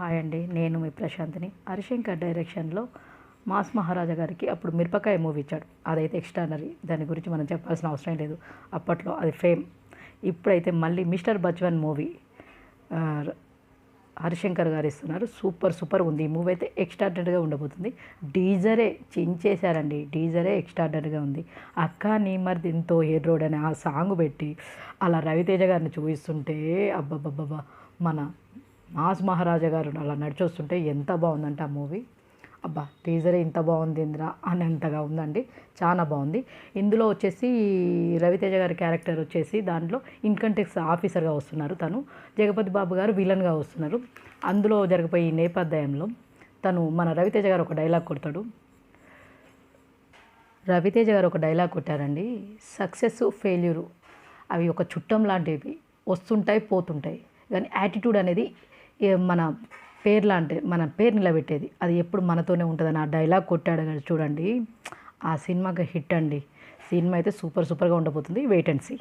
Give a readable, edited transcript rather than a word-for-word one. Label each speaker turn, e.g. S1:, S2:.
S1: Hi అండి, నేను మీ ప్రశాంత్ని. హరిశంకర్ డైరెక్షన్లో మాస్ మహారాజా గారికి అప్పుడు మిరపకాయ మూవీ ఇచ్చాడు. అదైతే ఎక్స్ట్రానరీ, దాని గురించి మనం చెప్పాల్సిన అవసరం లేదు. అప్పట్లో అది ఫేమ్. ఇప్పుడైతే మళ్ళీ మిస్టర్ బచ్వన్ మూవీ హరిశంకర్ గారు ఇస్తున్నారు. సూపర్ ఉంది. ఈ మూవీ అయితే ఎక్స్ట్రాడనరీగా ఉండబోతుంది. డీజరే చించేశారండి. డీజరే ఎక్స్ట్రాడనరీగా ఉంది. అక్క నీ మరిది ఎంతో హెయిర్ రోడ్ అనే ఆ సాంగ్ పెట్టి అలా రవితేజ గారిని చూపిస్తుంటే అబ్బబ్బబ్బబ్బా, మన మాస్ మహారాజా గారు అలా నడిచొస్తుంటే ఎంత బాగుందంటే ఆ మూవీ. అబ్బా, టీజరే ఇంత బాగుంది ఇంద్రా అనేంతగా ఉందండి. చాలా బాగుంది. ఇందులో వచ్చేసి రవితేజ గారి క్యారెక్టర్ వచ్చేసి దాంట్లో ఇన్కమ్ ట్యాక్స్ ఆఫీసర్గా వస్తున్నారు. తను జగపతి బాబు గారు విలన్గా వస్తున్నారు. అందులో జరిగిపోయి ఈ నేపథ్యంలో తను మన రవితేజ గారు ఒక డైలాగ్ కొడతాడు. రవితేజ గారు ఒక డైలాగ్ కొట్టారండి. సక్సెస్ ఫెయిల్యూరు అవి ఒక చుట్టం లాంటివి, వస్తుంటాయి పోతుంటాయి, కానీ యాటిట్యూడ్ అనేది మన పేరు లాంటి, మన పేరు నిలబెట్టేది, అది ఎప్పుడు మనతోనే ఉంటుందని ఆ డైలాగ్ కొట్టాడు కదా చూడండి. ఆ సినిమాకి హిట్ అండి. సినిమా అయితే సూపర్గా ఉండబోతుంది. Wait and see.